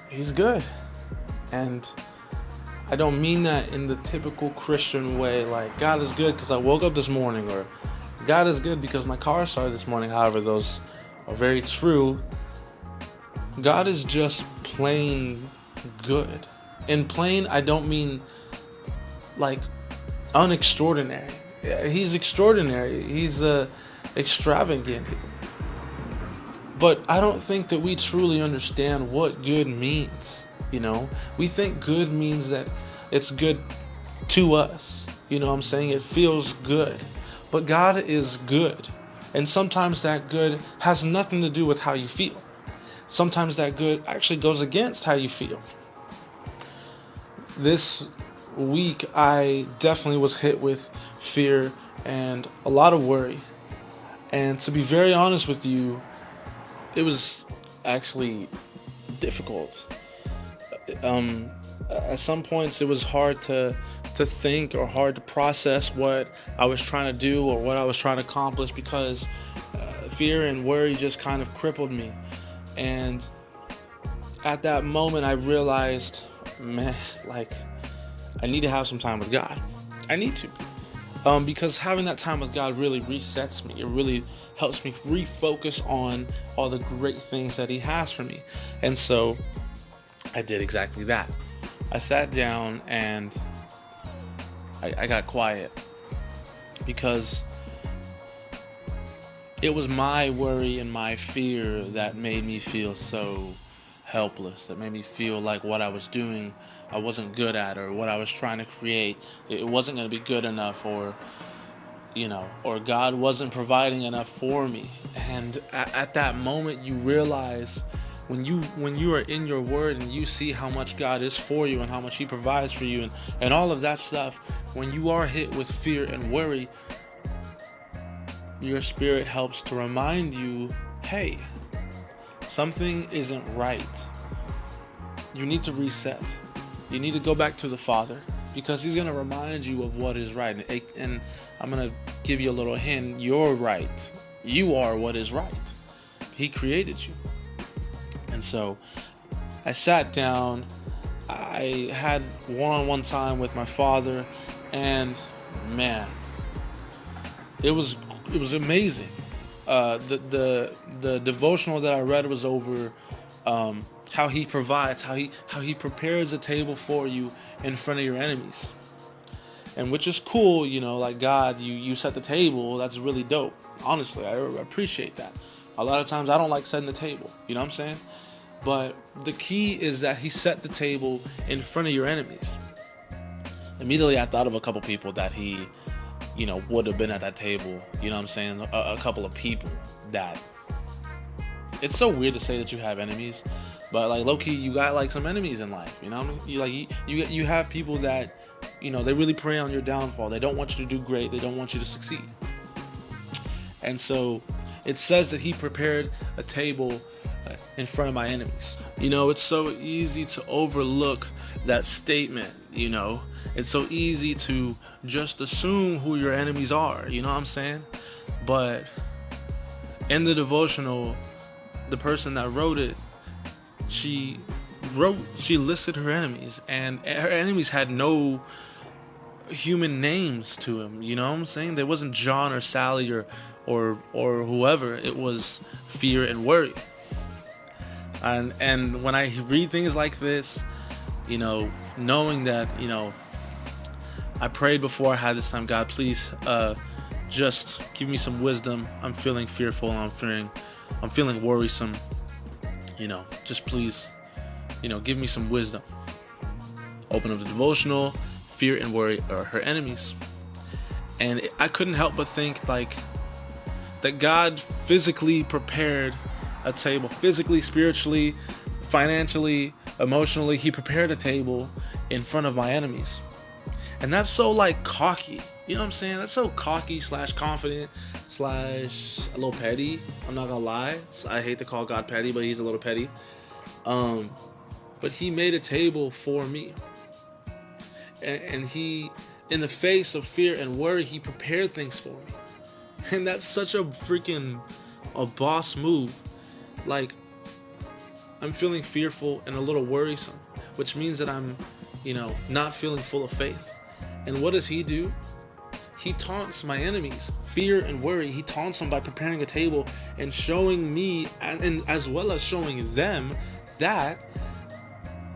He's good. And I don't mean that in the typical Christian way, like God is good because I woke up this morning, or God is good because my car started this morning. However, those are very true. God is just plain good. And plain, I don't mean like unextraordinary. He's extraordinary. He's extravagant. But I don't think that we truly understand what good means. We think good means that it's good to us. You know what I'm saying? It feels good. But God is good. And sometimes that good has nothing to do with how you feel. Sometimes that good actually goes against how you feel. This week, I definitely was hit with fear and a lot of worry. And to be very honest with you, it was actually difficult. At some points, it was hard to think or hard to process what I was trying to do or what I was trying to accomplish, because fear and worry just kind of crippled me. And at that moment, I realized, man, like, I need to have some time with God. I need to. Because having that time with God really resets me. It really helps me refocus on all the great things that He has for me. And so I did exactly that. I sat down and I got quiet, because it was my worry and my fear that made me feel so helpless, that made me feel like what I was doing I wasn't good at, or what I was trying to create, it wasn't going to be good enough, or God wasn't providing enough for me. And at that moment, you realize, when you are in your word and you see how much God is for you and how much He provides for you and all of that stuff, when you are hit with fear and worry, your spirit helps to remind you, hey, something isn't right. You need to reset. You need to go back to the Father, because He's going to remind you of what is right. And I'm going to give you a little hint. You're right. You are what is right. He created you. And so I sat down. I had one-on-one time with my Father, and man, it was amazing. The devotional that I read was over how He provides, how he prepares a table for you in front of your enemies, and which is cool. Like, God, you set the table. That's really dope. Honestly, I appreciate that. A lot of times I don't like setting the table. You know what I'm saying? But the key is that He set the table in front of your enemies. Immediately I thought of a couple people that He would have been at that table. You know what I'm saying? A couple of people that, it's so weird to say that you have enemies, but like, low-key, you got like some enemies in life. You know what I mean? You have people that, they really prey on your downfall. They don't want you to do great. They don't want you to succeed. And so it says that He prepared a table in front of my enemies. It's so easy to overlook that statement. It's so easy to just assume who your enemies are. You know what I'm saying? But in the devotional, the person that wrote it, she listed her enemies, and her enemies had no human names to them. You know what I'm saying? There wasn't John or Sally or whoever. It was fear and worry. And when I read things like this, knowing that, I prayed before I had this time, God, please just give me some wisdom. I'm feeling fearful, and I'm feeling worrisome. Just please, give me some wisdom. Open up the devotional. Fear and worry are her enemies. And I couldn't help but think, like, that God physically prepared a table. Physically, spiritually, financially, emotionally, He prepared a table in front of my enemies. And that's so, like, cocky. You know what I'm saying? That's so cocky / confident / a little petty. I'm not gonna lie. I hate to call God petty, but He's a little petty. But He made a table for me. And He, in the face of fear and worry, He prepared things for me. And that's such a freaking boss move. Like, I'm feeling fearful and a little worrisome, which means that I'm, not feeling full of faith. And what does he do? He taunts my enemies, fear and worry. He taunts them by preparing a table and showing me, and as well as showing them, that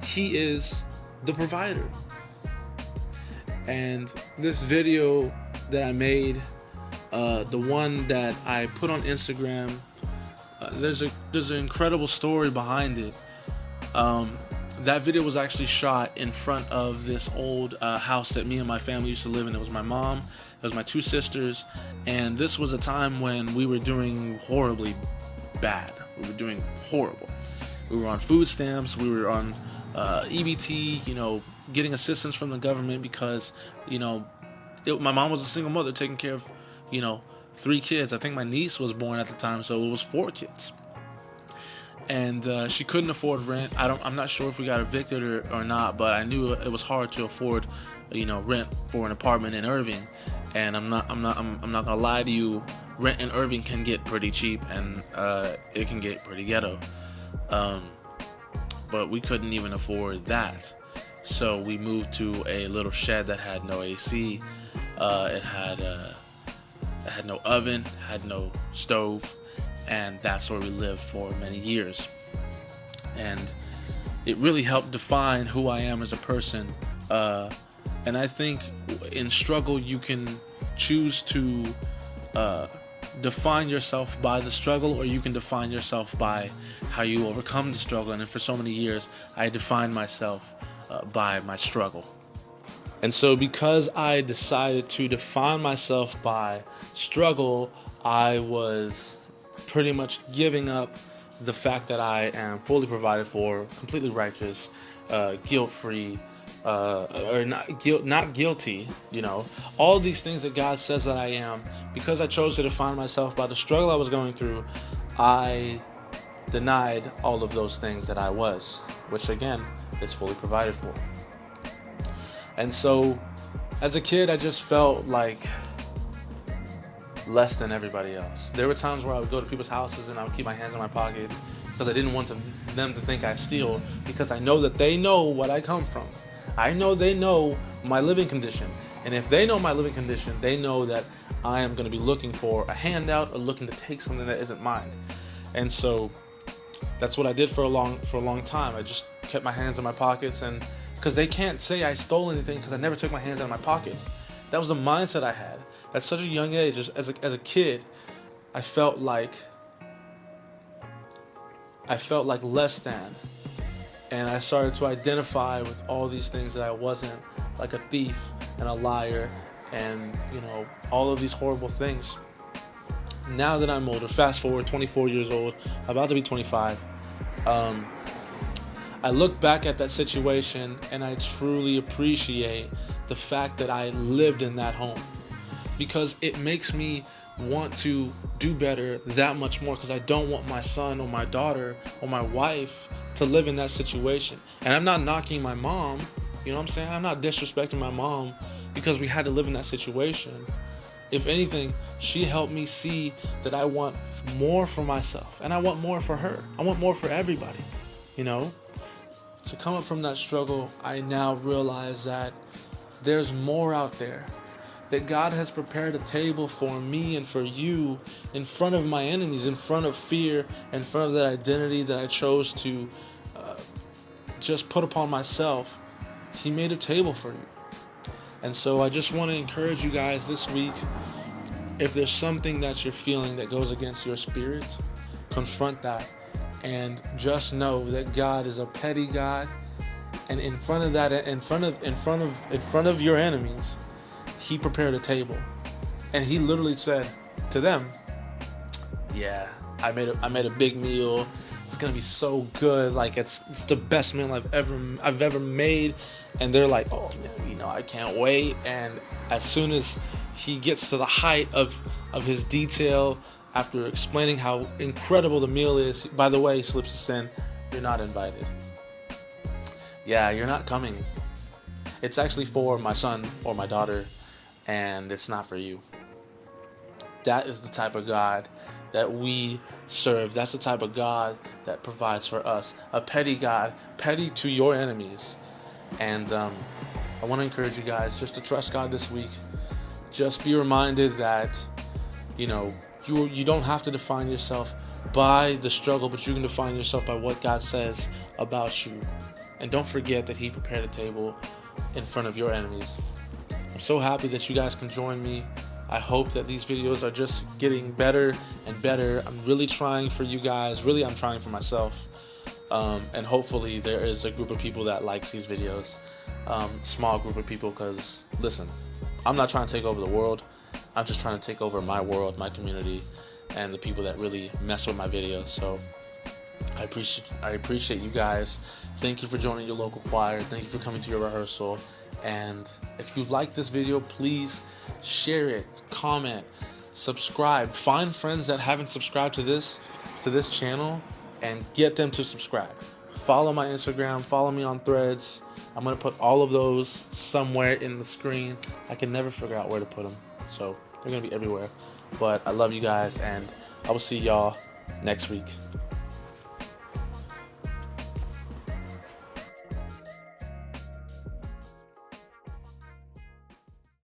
he is the provider. And this video that I made, the one that I put on Instagram, there's an incredible story behind it. That video was actually shot in front of this old house that me and my family used to live in. It was my mom, it was my two sisters, and this was a time when we were doing horribly bad. We were doing horrible. We were on food stamps, we were on EBT, getting assistance from the government because, my mom was a single mother taking care of, 3 kids. I think my niece was born at the time, so it was 4 kids. And she couldn't afford rent. I'm not sure if we got evicted or not, but I knew it was hard to afford, rent for an apartment in Irving. And I'm not gonna lie to you, rent in Irving can get pretty cheap, and it can get pretty ghetto. But we couldn't even afford that, so we moved to a little shed that had no AC. It had no oven, had no stove, and that's where we lived for many years. And it really helped define who I am as a person. And I think in struggle you can choose to define yourself by the struggle, or you can define yourself by how you overcome the struggle. And for so many years I defined myself by my struggle. And so because I decided to define myself by struggle, I was pretty much giving up the fact that I am fully provided for, completely righteous, guilt-free, or not guilty, all these things that God says that I am. Because I chose to define myself by the struggle I was going through, I denied all of those things that I was, which again is fully provided for. And so as a kid, I just felt like less than everybody else. There were times where I would go to people's houses and I would keep my hands in my pockets because I didn't want them to think I steal, because I know that they know what I come from. I know they know my living condition. And if they know my living condition, they know that I am going to be looking for a handout or looking to take something that isn't mine. And so that's what I did for a long time. I just kept my hands in my pockets, and because they can't say I stole anything because I never took my hands out of my pockets. That was the mindset I had. At such a young age, as a kid, I felt like less than. And I started to identify with all these things that I wasn't, like a thief and a liar and, all of these horrible things. Now that I'm older, fast forward, 24 years old, about to be 25, I look back at that situation and I truly appreciate the fact that I lived in that home, because it makes me want to do better that much more, because I don't want my son or my daughter or my wife to live in that situation. And I'm not knocking my mom, you know what I'm saying? I'm not disrespecting my mom because we had to live in that situation. If anything, she helped me see that I want more for myself, and I want more for her. I want more for everybody, To come up from that struggle, I now realize that there's more out there. That God has prepared a table for me and for you in front of my enemies, in front of fear, in front of that identity that I chose to just put upon myself. He made a table for you. And so I just want to encourage you guys this week, if there's something that you're feeling that goes against your spirit, confront that. And just know that God is a petty God, and in front of that, in front of your enemies, He prepared a table, and He literally said to them, "Yeah, I made a big meal. It's gonna be so good. Like it's the best meal I've ever made." And they're like, "Oh man, I can't wait." And as soon as He gets to the height of His detail, after explaining how incredible the meal is, by the way, He slips us in, "You're not invited. Yeah, you're not coming. It's actually for my son or my daughter, and it's not for you." That is the type of God that we serve. That's the type of God that provides for us. A petty God, petty to your enemies. And I want to encourage you guys just to trust God this week. Just be reminded that, you don't have to define yourself by the struggle, but you can define yourself by what God says about you. And don't forget that He prepared a table in front of your enemies. I'm so happy that you guys can join me. I hope that these videos are just getting better and better. I'm really trying for you guys. Really, I'm trying for myself. And hopefully there is a group of people that likes these videos. Small group of people, because listen, I'm not trying to take over the world. I'm just trying to take over my world, my community, and the people that really mess with my videos. So I appreciate you guys. Thank you for joining your local choir. Thank you for coming to your rehearsal. And if you like this video, please share it, comment, subscribe. Find friends that haven't subscribed to this channel and get them to subscribe. Follow my Instagram, follow me on Threads. I'm going to put all of those somewhere in the screen. I can never figure out where to put them, so they're going to be everywhere. But I love you guys, and I will see y'all next week.